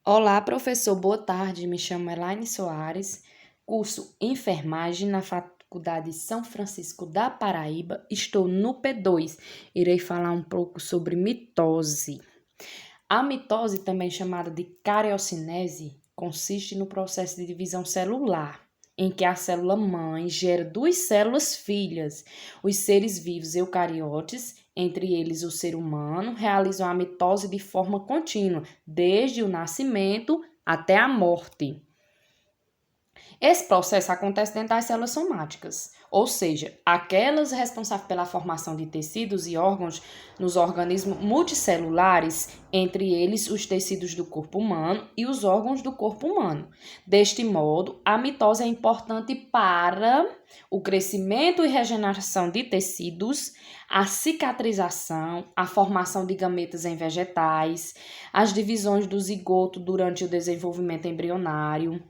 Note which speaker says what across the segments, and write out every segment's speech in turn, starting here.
Speaker 1: Olá, professor, boa tarde. Me chamo Elaine Soares, curso Enfermagem na Faculdade São Francisco da Paraíba. Estou no P2. Irei falar um pouco sobre mitose. A mitose, também chamada de cariocinese, consiste no processo de divisão celular, em que a célula mãe gera duas células filhas. Os seres vivos eucariotes, entre eles o ser humano, realizam a mitose de forma contínua, desde o nascimento até a morte. Esse processo acontece dentro das células somáticas, ou seja, aquelas responsáveis pela formação de tecidos e órgãos nos organismos multicelulares, entre eles os tecidos do corpo humano e os órgãos do corpo humano. Deste modo, a mitose é importante para o crescimento e regeneração de tecidos, a cicatrização, a formação de gametas em vegetais, as divisões do zigoto durante o desenvolvimento embrionário.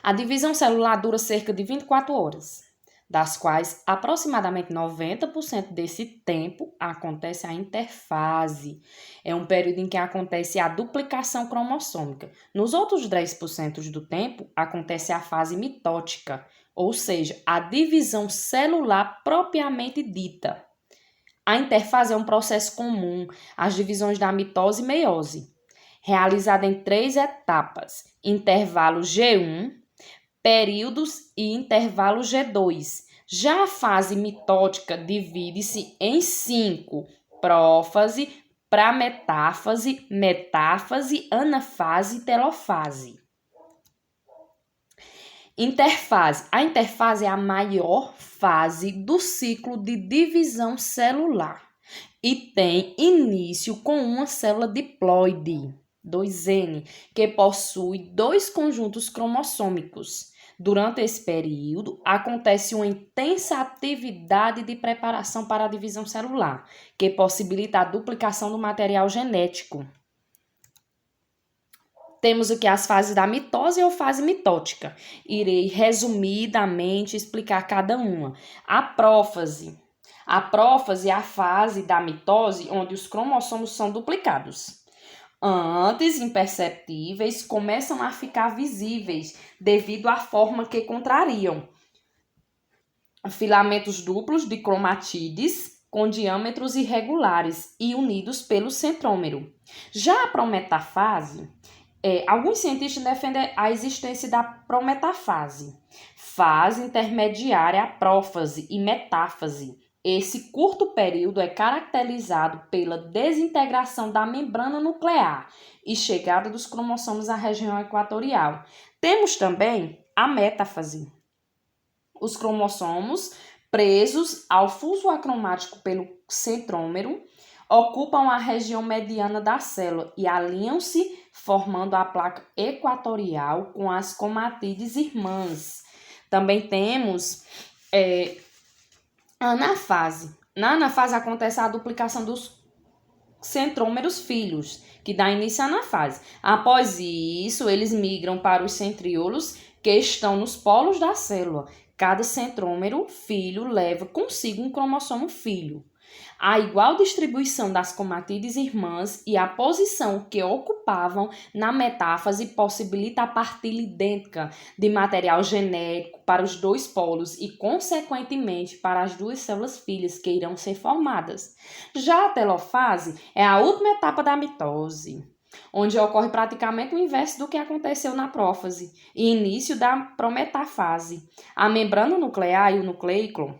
Speaker 1: A divisão celular dura cerca de 24 horas, das quais aproximadamente 90% desse tempo acontece a interfase. É um período em que acontece a duplicação cromossômica. Nos outros 10% do tempo, acontece a fase mitótica, ou seja, a divisão celular propriamente dita. A interfase é um processo comum às divisões da mitose e meiose, realizada em 3 etapas: intervalo G1, períodos e intervalo G2. Já a fase mitótica divide-se em 5: prófase, prametáfase, metáfase, anafase e telofase. Interfase. A interfase é a maior fase do ciclo de divisão celular e tem início com uma célula diploide, 2N, que possui 2 conjuntos cromossômicos. Durante esse período, acontece uma intensa atividade de preparação para a divisão celular, que possibilita a duplicação do material genético. Temos o que? As fases da mitose ou fase mitótica. Irei resumidamente explicar cada uma. A prófase. A prófase é a fase da mitose onde os cromossomos são duplicados. Antes imperceptíveis, começam a ficar visíveis devido à forma que contrariam. Filamentos duplos de cromatídeos com diâmetros irregulares e unidos pelo centrômero. Já a prometafase, alguns cientistas defendem a existência da prometafase, fase intermediária à prófase e metáfase. Esse curto período é caracterizado pela desintegração da membrana nuclear e chegada dos cromossomos à região equatorial. Temos também a metáfase. Os cromossomos, presos ao fuso acromático pelo centrômero, ocupam a região mediana da célula e alinham-se, formando a placa equatorial com as cromatídeos irmãs. Também temos a anafase. Na anafase acontece a duplicação dos centrômeros filhos, que dá início à anafase. Após isso, eles migram para os centríolos, que estão nos polos da célula. Cada centrômero filho leva consigo um cromossomo filho. A igual distribuição das cromatídeos irmãs e a posição que ocupavam na metáfase possibilita a partilha idêntica de material genético para os 2 polos e, consequentemente, para as 2 células filhas que irão ser formadas. Já a telofase é a última etapa da mitose, onde ocorre praticamente o inverso do que aconteceu na prófase e início da prometafase. A membrana nuclear e o nucleícolo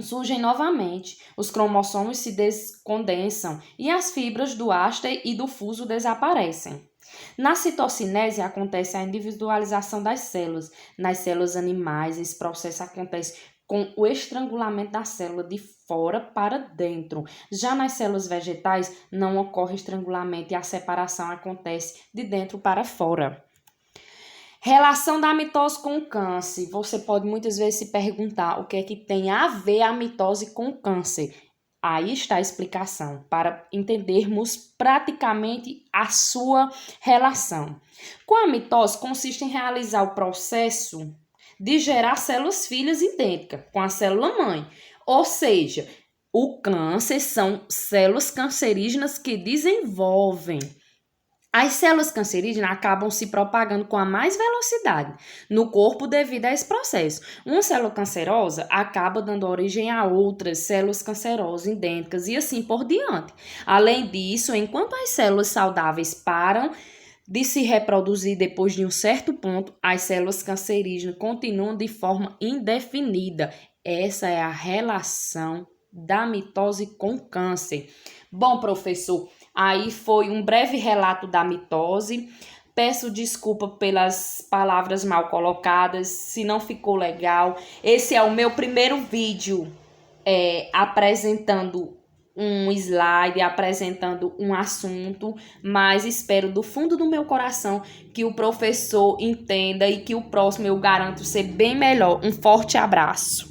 Speaker 1: surgem novamente, os cromossomos se descondensam e as fibras do haste e do fuso desaparecem. Na citocinese acontece a individualização das células. Nas células animais, esse processo acontece com o estrangulamento da célula de fora para dentro. Já nas células vegetais, não ocorre estrangulamento e a separação acontece de dentro para fora. Relação da mitose com o câncer. Você pode muitas vezes se perguntar o que é que tem a ver a mitose com o câncer. Aí está a explicação para entendermos praticamente a sua relação. Com a mitose consiste em realizar o processo de gerar células filhas idênticas com a célula mãe. Ou seja, o câncer são células cancerígenas que desenvolvem As células cancerígenas acabam se propagando com a mais velocidade no corpo devido a esse processo. Uma célula cancerosa acaba dando origem a outras células cancerosas idênticas e assim por diante. Além disso, enquanto as células saudáveis param de se reproduzir depois de um certo ponto, as células cancerígenas continuam de forma indefinida. Essa é a relação da mitose com câncer. Bom, professor, aí foi um breve relato da mitose. Peço desculpa pelas palavras mal colocadas, se não ficou legal. Esse é o meu primeiro vídeo apresentando um slide, apresentando um assunto, mas espero do fundo do meu coração que o professor entenda e que o próximo eu garanto ser bem melhor. Um forte abraço.